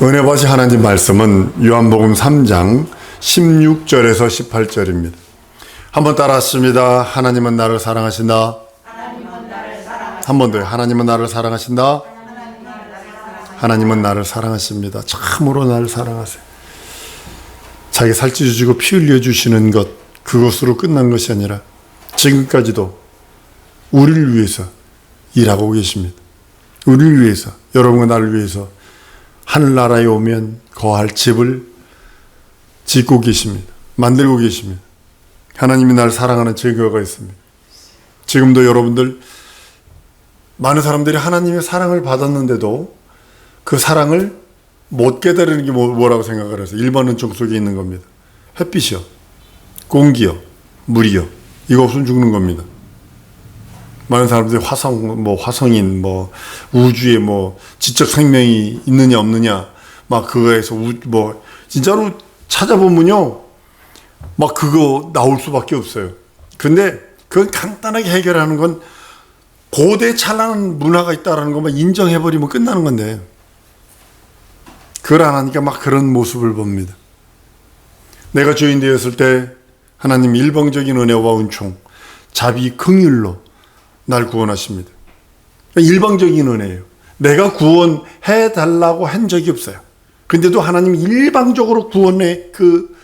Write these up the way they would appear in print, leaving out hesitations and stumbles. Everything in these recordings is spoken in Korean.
은혜버시 하나님 말씀은 요한복음 3장 16절에서 18절입니다. 한번 따라하십니다. 하나님은 나를 사랑하신다. 한 번 더요. 하나님은 나를 사랑하신다. 하나님은 나를 사랑하십니다. 참으로 나를 사랑하세요. 자기 살찌 주시고 피 흘려 주시는 것, 그것으로 끝난 것이 아니라 지금까지도 우리를 위해서 일하고 계십니다. 우리를 위해서, 여러분과 나를 위해서 하늘나라에 오면 거할 집을 짓고 계십니다. 만들고 계십니다. 하나님이 나를 사랑하는 증거가 있습니다. 지금도 여러분들, 많은 사람들이 하나님의 사랑을 받았는데도 그 사랑을 못 깨달은 게 뭐라고 생각을 해서 1번 은총 속에 있는 겁니다. 햇빛이요, 공기요, 물이요. 이거 없으면 죽는 겁니다. 많은 사람들이 화성인, 우주에 지적 생명이 있느냐, 없느냐, 그거에서 진짜로 찾아보면요, 그거 나올 수밖에 없어요. 근데 그건 간단하게 해결하는 건 고대 찬란한 문화가 있다라는 것만 인정해버리면 끝나는 건데, 그걸 안 하니까 그런 모습을 봅니다. 내가 죄인 되었을 때 하나님 일방적인 은혜와 은총, 자비, 긍휼로 날 구원하십니다. 일방적인 은혜예요. 내가 구원해 달라고 한 적이 없어요. 근데도 하나님이 일방적으로 구원의 그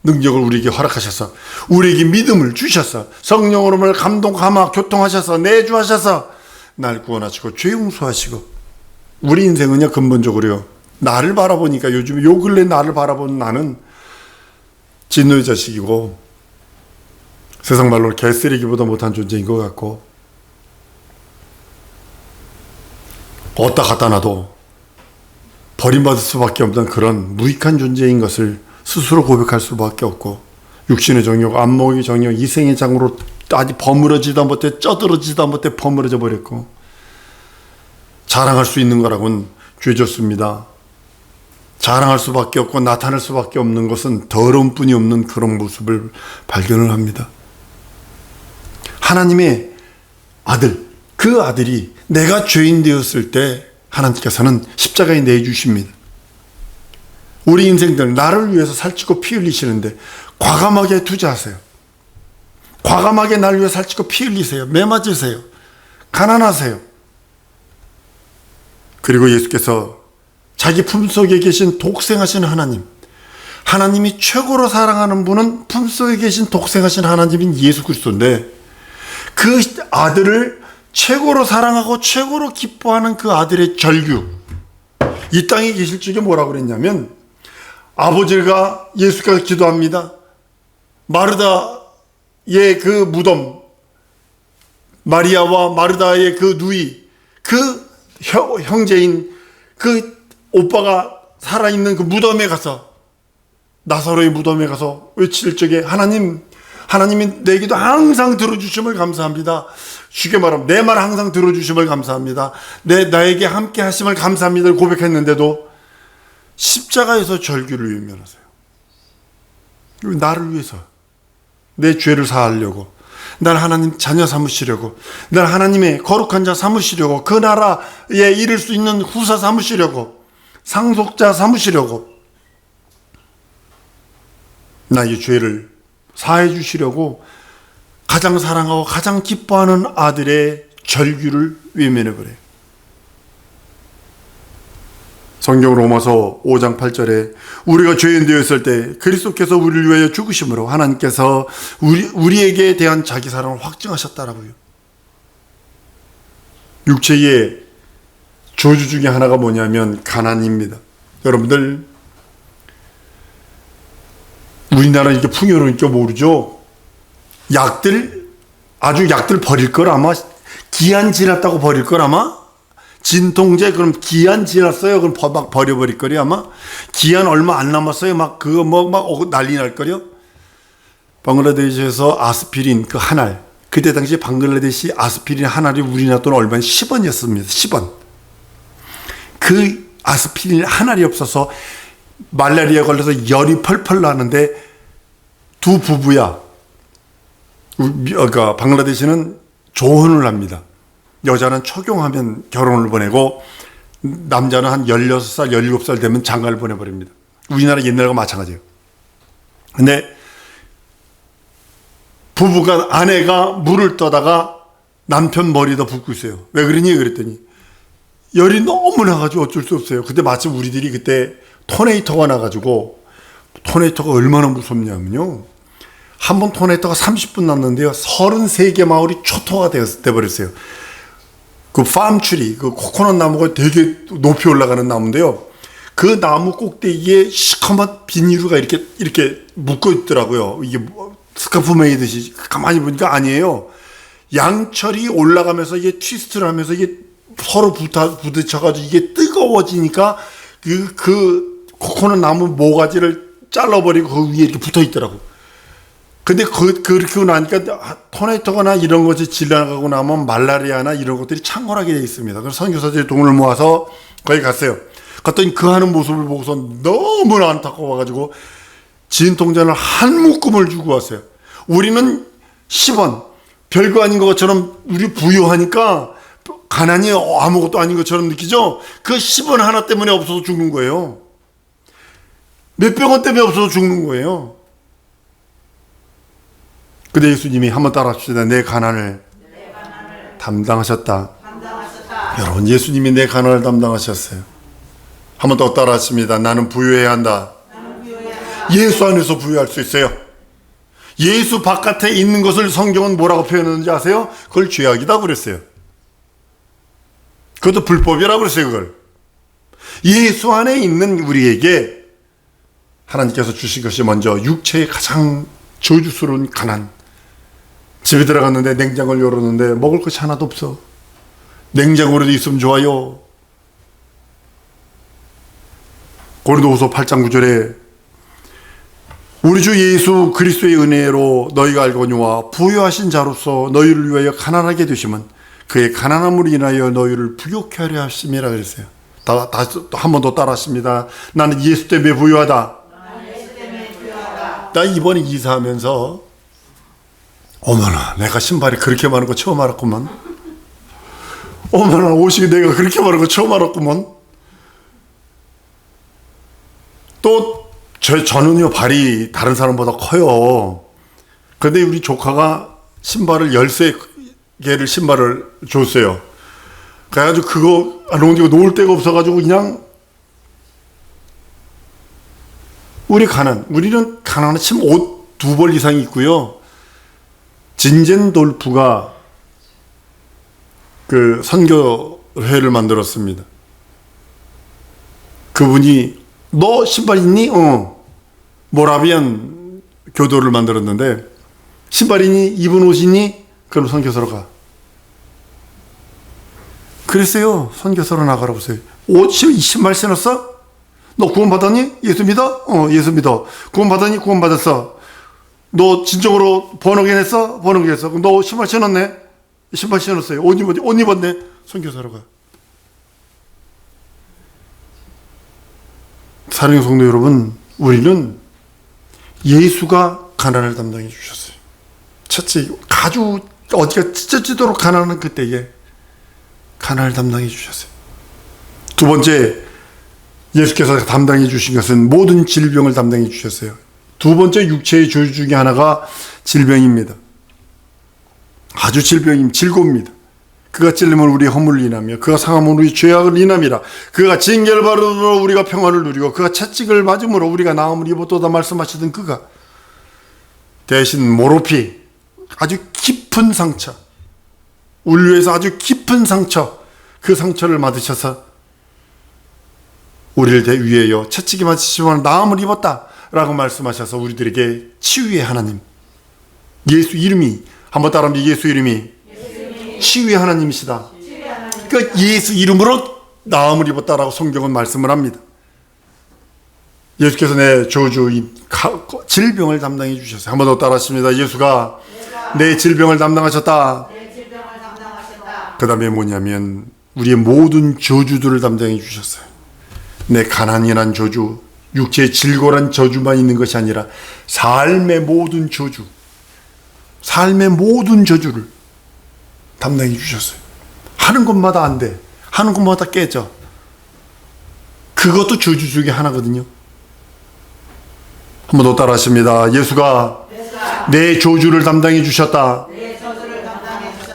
능력을 우리에게 허락하셔서, 우리에게 믿음을 주셔서, 성령으로 감동, 감화, 교통하셔서, 내주하셔서 날 구원하시고 죄 용서하시고. 우리 인생은요, 근본적으로요, 나를 바라보니까 요즘 요 근래 나를 바라보는 나는 진노의 자식이고 세상 말로 개쓰레기보다 못한 존재인 것 같고, 어디다 갖다 놔도 버림받을 수밖에 없는 그런 무익한 존재인 것을 스스로 고백할 수밖에 없고, 육신의 정욕, 안목의 정욕, 이생의 장으로 아직 버무러지도 못해, 쩌들어지도 못해 버무러져 버렸고, 자랑할 수 있는 거라고는 죄졌습니다. 자랑할 수밖에 없고 나타낼 수밖에 없는 것은 더러운 뿐이 없는 그런 모습을 발견을 합니다. 하나님의 아들, 그 아들이 내가 죄인 되었을 때 하나님께서는 십자가에 내주십니다. 우리 인생들, 나를 위해서 살찌고 피 흘리시는데 과감하게 투자하세요. 과감하게 나를 위해 살찌고 피 흘리세요. 매 맞으세요. 가난하세요. 그리고 예수께서 자기 품속에 계신 독생하신 하나님, 하나님이 최고로 사랑하는 분은 품속에 계신 독생하신 하나님인 예수 그리스도인데, 그 아들을 최고로 사랑하고 최고로 기뻐하는 그 아들의 절규, 이 땅에 계실 적에 뭐라고 그랬냐면, 아버지가 예수가 기도합니다. 마르다의 그 무덤, 마리아와 마르다의 그 누이, 그 형제인 그 오빠가 살아있는 그 무덤에 가서, 나사로의 무덤에 가서 외칠 적에 하나님이 내 기도 항상 들어주심을 감사합니다. 쉽게 말하면 내 말 항상 들어주심을 감사합니다. 나에게 함께 하심을 감사합니다를 고백했는데도 십자가에서 절규를 외면하세요. 나를 위해서, 내 죄를 사하려고, 날 하나님 자녀 삼으시려고, 날 하나님의 거룩한 자 삼으시려고, 그 나라에 이를 수 있는 후사 삼으시려고, 상속자 삼으시려고, 나의 죄를 사해 주시려고 가장 사랑하고 가장 기뻐하는 아들의 절규를 외면해버려요. 성경 로마서 5장 8절에 우리가 죄인 되었을 때 그리스도께서 우리를 위하여 죽으심으로 하나님께서 우리에게 대한 자기 사랑을 확증하셨다라고요. 육체의 저주 중에 하나가 뭐냐면 가난입니다. 여러분들, 우리나라 이렇게 풍요로우니까 모르죠. 약들 버릴 걸 아마, 기한 지났다고 버릴 걸 아마, 진통제 그럼 기한 지났어요. 그럼 막 버려버릴 거리 아마, 기한 얼마 안 남았어요. 그거 난리 날 거요. 방글라데시에서 아스피린 그 한 알, 그때 당시 방글라데시 아스피린 한 알이 우리나라 돈 얼마나 10원이었습니다. 10원. 그 아스피린 한 알이 없어서 말라리아 걸려서 열이 펄펄 나는데, 두 부부야, 그러니까 방글라데시는 조혼을 합니다. 여자는 초경하면 결혼을 보내고 남자는 한 16살, 17살 되면 장가를 보내버립니다. 우리나라 옛날과 마찬가지예요. 근데 부부가, 아내가 물을 떠다가 남편 머리에다 붓고 있어요. 왜 그러니? 그랬더니 열이 너무 나가지고 어쩔 수 없어요. 근데 마침 우리들이 그때 토네이터가 나가지고, 토네이터가 얼마나 무섭냐면요, 한 번 토네이터가 30분 났는데요, 33개 마을이 초토화가 돼버렸어요. 그 팜추리, 그 코코넛 나무가 되게 높이 올라가는 나무인데요, 그 나무 꼭대기에 시커먼 비닐루가 이렇게 묶어 있더라고요. 이게 스카프 메이듯이. 가만히 보니까 아니에요. 양철이 올라가면서 이게 트위스트를 하면서 이게 서로 부딪혀가지고 이게 뜨거워지니까 그 코코넛 나무 모가지를 잘라버리고 그 위에 이렇게 붙어 있더라고. 근데 그렇게 나니까 토네이터거나 이런 것이 지나가고 나면 말라리아나 이런 것들이 창궐하게 되어 있습니다. 그래서 선교사들이 돈을 모아서 거기 갔어요. 갔더니 그 하는 모습을 보고서 너무 안타까워가지고 진통제를 한 묶음을 주고 왔어요. 우리는 10원, 별거 아닌 것처럼 우리 부유하니까 가난이 아무것도 아닌 것처럼 느끼죠? 그 10원 하나 때문에 없어서 죽는 거예요. 몇백 원 때문에 없어서 죽는 거예요. 근데 예수님이 한번 따라합시다. 내 가난을 담당하셨다. 여러분, 예수님이 내 가난을 담당하셨어요. 한번 더 따라하십니다. 나는 부유해야 한다. 예수 안에서 부유할 수 있어요. 예수 바깥에 있는 것을 성경은 뭐라고 표현하는지 아세요? 그걸 죄악이다 그랬어요. 그것도 불법이라고 그랬어요. 그걸 예수 안에 있는 우리에게 하나님께서 주신 것이 먼저 육체의 가장 저주스러운 가난. 집에 들어갔는데 냉장고를 열었는데 먹을 것이 하나도 없어. 냉장고라도 있으면 좋아요. 고린도후서 8장 9절에 우리 주 예수 그리스도의 은혜로 너희가 알거니와 부유하신 자로서 너희를 위하여 가난하게 되시면 그의 가난함으로 인하여 너희를 부욕케 하려 하심이라 그랬어요. 한 번 더 따라하십니다. 나는 예수 때문에 부유하다. 나 이번에 이사하면서 어머나, 내가 신발이 그렇게 많은 거 처음 알았구만. 어머나, 옷이 내가 그렇게 많은 거 처음 알았구만. 또 저는요, 발이 다른 사람보다 커요. 근데 우리 조카가 신발을 13개를 신발을 줬어요. 그래가지고 그거 안 옮기고 놓을 데가 없어가지고 그냥 우리는 가난한 침 옷 2벌 이상 있고요. 진젠돌프가 그 선교회를 만들었습니다. 그분이 너 신발 있니? 모라비안 교도를 만들었는데 신발 있니? 입은 옷 있니? 그럼 선교사로 가. 그랬어요. 선교사로 나가라고 했어요. 신발 신었어? 너 구원 받았니? 예수 믿어? 예수 믿어. 구원 받았니? 구원 받았어. 너 진정으로 번역인 했어? 번역인 했어. 그럼 너 신발 신었네? 신발 신었어요. 옷 입었네? 선교사로 가. 사랑하는 성도 여러분, 우리는 예수가 가난을 담당해 주셨어요. 첫째, 아주 어디가 찢어지도록 가난한 그때에 가난을 담당해 주셨어요. 두 번째, 예수께서 담당해 주신 것은 모든 질병을 담당해 주셨어요. 두 번째 육체의 저주 중에 하나가 질병입니다. 아주 질고입니다. 그가 찔림은 우리의 허물을 인하며 그가 상함은 우리의 죄악을 인함이라. 그가 징계를 받음으로 우리가 평화를 누리고 그가 채찍을 맞음으로 우리가 나음을 입었도다 말씀하시던 그가 대신 모로피, 아주 깊은 상처, 울류에서 아주 깊은 상처, 그 상처를 받으셔서 우리를 위하여 채찍이 맞으시면 나음을 입었다 라고 말씀하셔서 우리들에게 치유의 하나님, 예수 이름이, 한번 따라합니다. 예수 이름이 치유의 하나님이시다. 그러니까 예수 이름으로 나음을 입었다라고 성경은 말씀을 합니다. 예수께서 내 저주, 질병을 담당해 주셨어요. 한번 더 따라하십니다. 예수가 내 질병을 담당하셨다. 그 다음에 뭐냐면 우리의 모든 저주들을 담당해 주셨어요. 내 가난이란 저주, 육체의 질고란 저주만 있는 것이 아니라 삶의 모든 저주, 삶의 모든 저주를 담당해 주셨어요. 하는 것마다 안 돼. 하는 것마다 깨져. 그것도 저주 중에 하나거든요. 한 번 더 따라하십니다. 예수가 내 저주를 담당해 주셨다.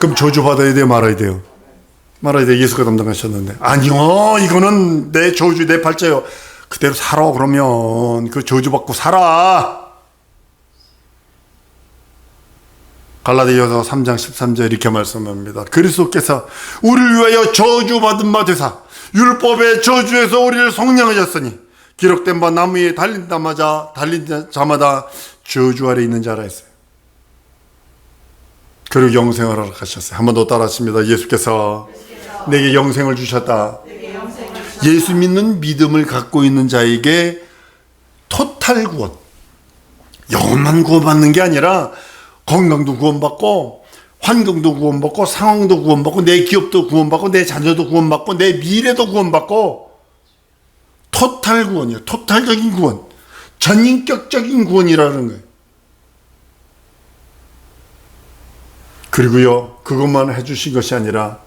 그럼 저주 받아야 돼요, 말아야 돼요? 말아야 돼요. 예수가 담당하셨는데. 아니요, 이거는 내 저주, 내 팔자요. 그대로 살아. 그러면 그 저주 받고 살아. 갈라디아서 3장 13절 이렇게 말씀합니다. 그리스도께서 우리를 위하여 저주받은 바 되사 율법의 저주에서 우리를 속량하셨으니 기록된 바 나무 위에 달린 자마다 저주 아래 있는 자라 했어요. 그리고 영생을 허락하셨어요. 한 번 더 따라하십니다. 예수께서 내게 영생을 주셨다. 예수 믿는 믿음을 갖고 있는 자에게 토탈 구원, 영혼만 구원받는 게 아니라 건강도 구원받고 환경도 구원받고 상황도 구원받고 내 기업도 구원받고 내 자녀도 구원받고 내 미래도 구원받고 토탈 구원이에요. 토탈적인 구원, 전인격적인 구원이라는 거예요. 그리고요, 그것만 해주신 것이 아니라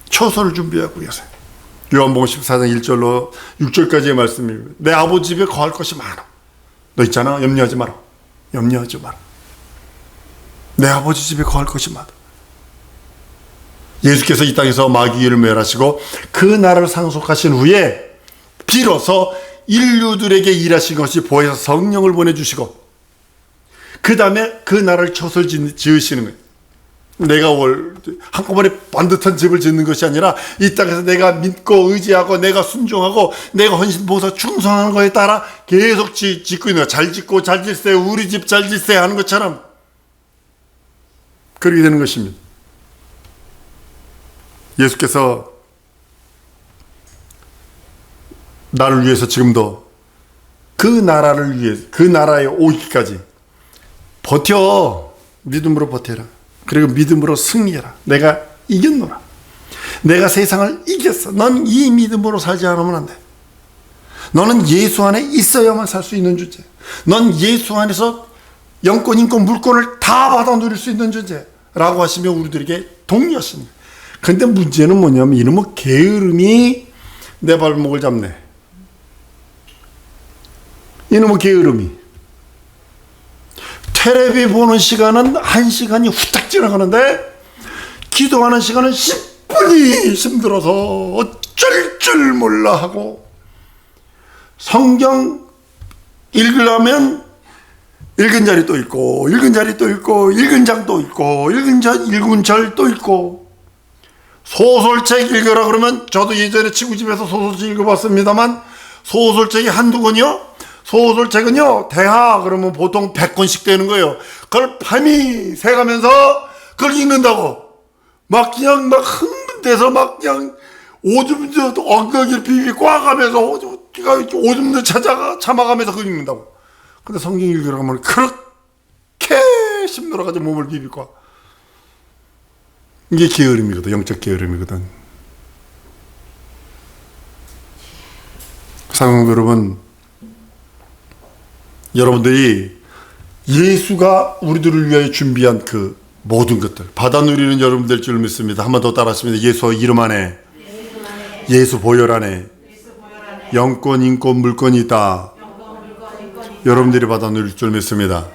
처소를 준비하고 계세요. 요한복음 14장 1절로 6절까지의 말씀입니다. 내 아버지 집에 거할 것이 많아. 너 있잖아. 염려하지 마라. 염려하지 마라. 내 아버지 집에 거할 것이 많아. 예수께서 이 땅에서 마귀를 멸하시고 그 나라를 상속하신 후에 비로소 인류들에게 일하신 것이 보혜사 성령을 보내주시고 그 다음에 그 나라를 처소를 지으시는 거예요. 내가 한꺼번에 반듯한 집을 짓는 것이 아니라 이 땅에서 내가 믿고 의지하고 내가 순종하고 내가 헌신 봉사 충성하는 거에 따라 계속 짓고 있는 거야. 잘 짓고 잘 짓세, 우리 집 잘 짓세 하는 것처럼 그렇게 되는 것입니다. 예수께서 나를 위해서 지금도 그 나라를 위해 그 나라에 오기까지 버텨. 믿음으로 버텨라. 그리고 믿음으로 승리해라. 내가 이겼노라. 내가 세상을 이겼어. 넌 이 믿음으로 살지 않으면 안 돼. 너는 예수 안에 있어야만 살 수 있는 존재. 넌 예수 안에서 영권, 인권, 물권을 다 받아 누릴 수 있는 존재라고 하시며 우리들에게 독려하시는 거예요. 근데 문제는 뭐냐면 이놈의 게으름이 내 발목을 잡네. 이놈의 게으름이. 텔레비 보는 시간은 1시간이 후딱 지나가는데 기도하는 시간은 10분이 힘들어서 어쩔 줄 몰라 하고 성경 읽으려면 읽은 자리 또 읽고 읽은 자리 또 읽고 읽은 장 또 읽고 읽은 절 또 읽고 소설책 읽으라 그러면 저도 예전에 친구집에서 소설책 읽어봤습니다만 소설책이 한두 권이요? 소설책은요, 대하 그러면 보통 100권씩 되는 거예요. 그걸 밤이 새가면서 그걸 읽는다고. 막 그냥 막 흥분돼서 막 그냥 오줌도 엉덩이를 비비고 하면서 오줌도 참아가면서 그걸 읽는다고. 근데 성경 읽으러 가면 그렇게 힘들어가지고 몸을 비비고. 이게 게으름이거든. 영적 게으름이거든. 사랑하는 여러분, 여러분들이 예수가 우리들을 위하여 준비한 그 모든 것들 받아 누리는 여러분 될 줄 믿습니다. 한 번 더 따라하십니다. 예수 이름 안에, 예수 보혈 안에 영권, 인권, 물권이 있다. 여러분들이 받아 누릴 줄 믿습니다.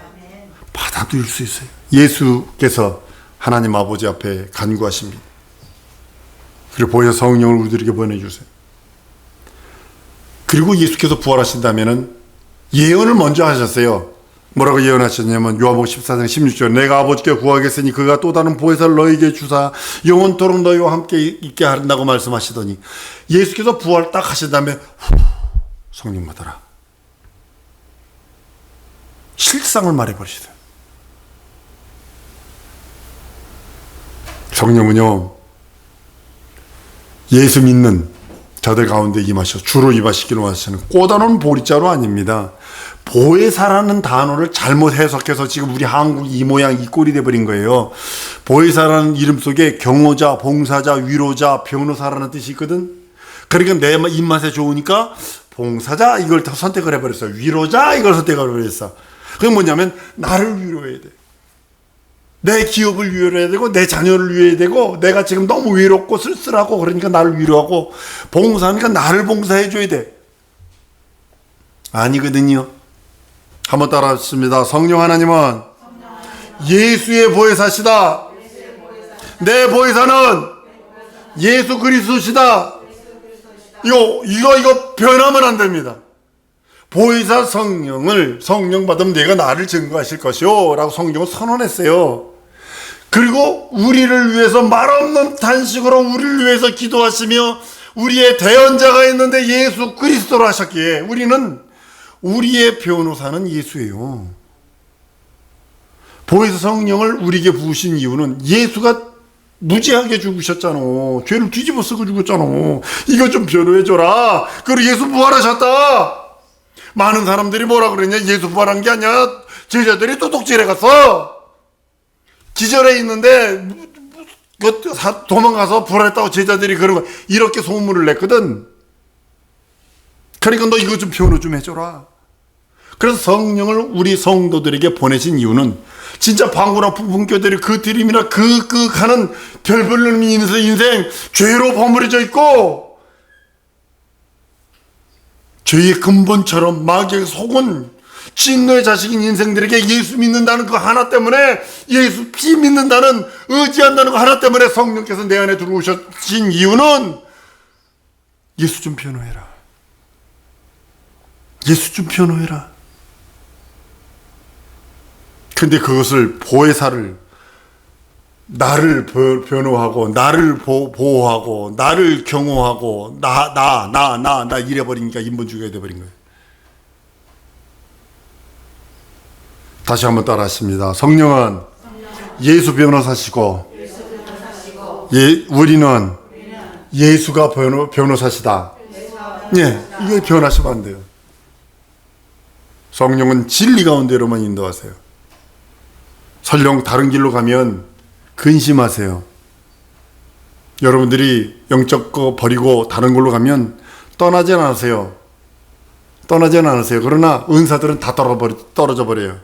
받아 누릴 수 있어요. 예수께서 하나님 아버지 앞에 간구하십니다. 그리고 보혈 성령을 우리들에게 보내주세요. 그리고 예수께서 부활하신다면은 예언을 먼저 하셨어요. 뭐라고 예언하셨냐면 요한복음 14장 16절 내가 아버지께 구하겠으니 그가 또 다른 보혜사를 너희에게 주사 영원토록 너희와 함께 있게 한다고 말씀하시더니 예수께서 부활 딱 하신 다음에 성령 받아라. 실상을 말해버리시더라고요. 성령은요, 예수 믿는 저들 가운데 임하셔 주로 임하시기로 하시는 꼬다놓은 보리자루 아닙니다. 보혜사라는 단어를 잘못 해석해서 지금 우리 한국 이 모양 이 꼴이 돼버린 거예요. 보혜사라는 이름 속에 경호자, 봉사자, 위로자, 변호사라는 뜻이 있거든. 그러니까 내 입맛에 좋으니까 봉사자 이걸 더 선택을 해버렸어요. 위로자 이걸 선택을 해버렸어. 그게 뭐냐면 나를 위로해야 돼. 내 기업을 위로해야 되고 내 자녀를 위로해야 되고 내가 지금 너무 외롭고 쓸쓸하고 그러니까 나를 위로하고 봉사하니까 나를 봉사해 줘야 돼. 아니거든요. 한번 따라하십니다. 성령 하나님은 예수의 보혜사시다. 내 보혜사는 예수 그리스도시다. 이거 변하면 안 됩니다. 보혜사 성령 받으면 내가 나를 증거하실 것이요 라고 성경은 선언했어요. 그리고 우리를 위해서 말없는 탄식으로 우리를 위해서 기도하시며 우리의 대언자가 있는데 예수 그리스도로 하셨기에 우리의 변호사는 예수예요. 보혜사 성령을 우리에게 부으신 이유는 예수가 무지하게 죽으셨잖아. 죄를 뒤집어 쓰고 죽었잖아. 이거 좀 변호해줘라. 그리고 예수 부활하셨다. 많은 사람들이 뭐라 그랬냐? 예수 부활한 게 아니야. 제자들이 도둑질해 갔어. 기절해 있는데 도망가서 부활했다고 제자들이 그러고 이렇게 소문을 냈거든. 그러니까 너 이거 좀 변호 좀 해줘라. 그래서 성령을 우리 성도들에게 보내신 이유는 진짜 방구나 풍교들이 그 드림이나 가는 별별 인생 죄로 버무려져 있고 죄의 근본처럼 마귀의 속은 진노의 자식인 인생들에게 예수 믿는다는 그 하나 때문에 예수 피 믿는다는 의지한다는 그 하나 때문에 성령께서 내 안에 들어오신 이유는 예수 좀 변호해라. 예수 좀 변호해라. 근데 그것을 보혜사를 나를 변호하고 나를 보호하고 나를 경호하고 나 이래버리니까 인본 주의가 돼버린 거예요. 다시 한번 따라하십니다. 성령은 예수 변호사시고 우리는 예수가 변호사시다. 예, 이게 변하시면 안 돼요. 성령은 진리 가운데로만 인도하세요. 설령 다른 길로 가면 근심하세요. 여러분들이 영적 거 버리고 다른 걸로 가면 떠나진 않으세요. 그러나 은사들은 다 떨어져 버려요.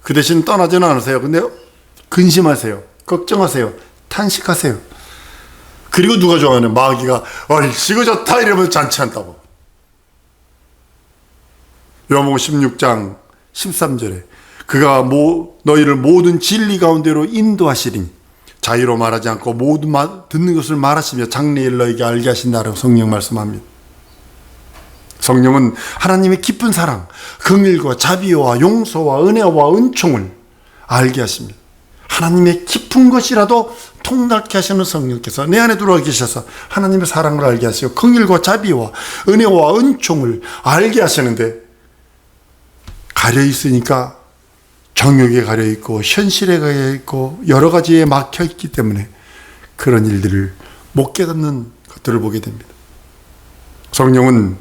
그 대신 떠나지는 않으세요. 근데 근심하세요. 걱정하세요. 탄식하세요. 그리고 누가 좋아하는 마귀가 얼씨구 좋다 이러면 잔치한다고. 요한복음 16장 13절에 그가 너희를 모든 진리 가운데로 인도하시리니 자유로 말하지 않고 모든 듣는 것을 말하시며 장래일 너에게 알게 하신다라고 성령 말씀합니다. 성령은 하나님의 깊은 사랑, 긍휼과 자비와 용서와 은혜와 은총을 알게 하십니다. 하나님의 깊은 것이라도 통달케 하시는 성령께서 내 안에 들어와 계셔서 하나님의 사랑을 알게 하시고 긍휼과 자비와 은혜와 은총을 알게 하시는데 가려 있으니까 정욕에 가려 있고 현실에 가려 있고 여러 가지에 막혀 있기 때문에 그런 일들을 못 깨닫는 것들을 보게 됩니다. 성령은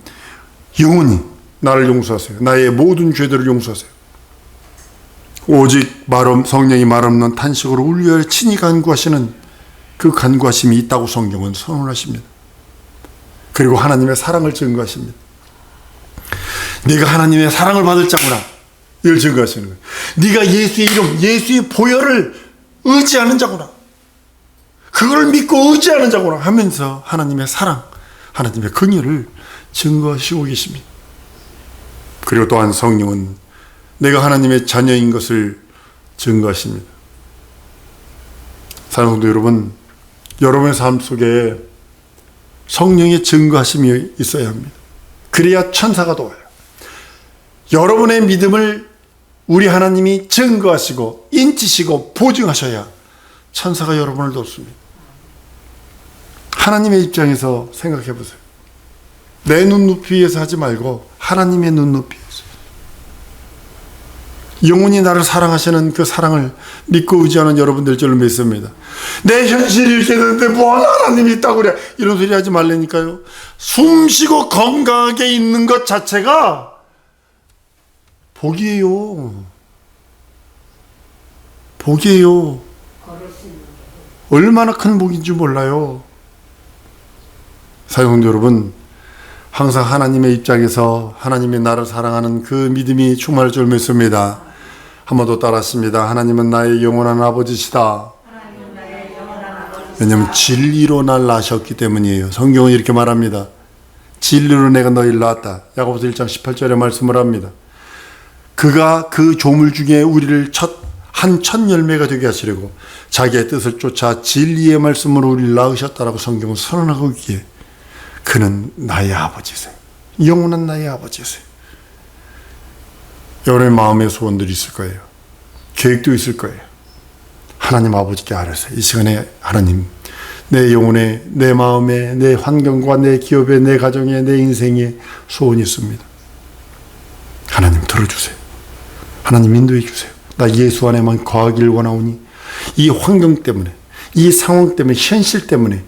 영원히 나를 용서하세요. 나의 모든 죄들을 용서하세요. 오직 성령이 말 없는 탄식으로 울려 친히 간구하시는 그 간구하심이 있다고 성경은 선언하십니다. 그리고 하나님의 사랑을 증거하십니다. 네가 하나님의 사랑을 받을 자구나. 이걸 증거하시는 거예요. 네가 예수의 이름, 예수의 보혈을 의지하는 자구나. 그걸 믿고 의지하는 자구나 하면서 하나님의 사랑, 하나님의 긍휼을 증거하시고 계십니다. 그리고 또한 성령은 내가 하나님의 자녀인 것을 증거하십니다. 사랑하는 성도 여러분, 여러분의 삶 속에 성령의 증거하심이 있어야 합니다. 그래야 천사가 도와요. 여러분의 믿음을 우리 하나님이 증거하시고 인치시고 보증하셔야 천사가 여러분을 돕습니다. 하나님의 입장에서 생각해 보세요. 내 눈높이에서 하지 말고 하나님의 눈높이에서 영원히 나를 사랑하시는 그 사랑을 믿고 의지하는 여러분들 줄로 믿습니다. 내 현실이 이렇게 되는데 뭐 하나님이 있다고 그래 이런 소리 하지 말라니까요. 숨쉬고 건강하게 있는 것 자체가 복이에요. 복이에요. 얼마나 큰 복인지 몰라요. 사랑하는 여러분, 항상 하나님의 입장에서 하나님의 나를 사랑하는 그 믿음이 충만할 줄 믿습니다. 한 번 더 따라하십니다. 하나님은 나의 영원한 아버지시다. 왜냐하면 진리로 날 낳으셨기 때문이에요. 성경은 이렇게 말합니다. 진리로 내가 너희를 낳았다. 야고보서 1장 18절에 말씀을 합니다. 그가 그 조물 중에 우리를 첫 열매가 되게 하시려고 자기의 뜻을 쫓아 진리의 말씀으로 우리를 낳으셨다라고 성경은 선언하고 있기에 그는 나의 아버지세요. 영원한 나의 아버지세요. 여러분의 마음의 소원들이 있을 거예요. 계획도 있을 거예요. 하나님 아버지께 아뢰세요. 이 시간에 하나님, 내 영혼에, 내 마음에, 내 환경과 내 기업에, 내 가정에, 내 인생에 소원이 있습니다. 하나님 들어주세요. 하나님 인도해 주세요. 나 예수 안에만 거하기를 원하오니 이 환경 때문에, 이 상황 때문에, 현실 때문에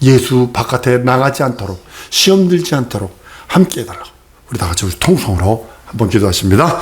예수 바깥에 나가지 않도록, 시험 들지 않도록 함께 해달라고 우리 다 같이 통성으로 한번 기도하십니다.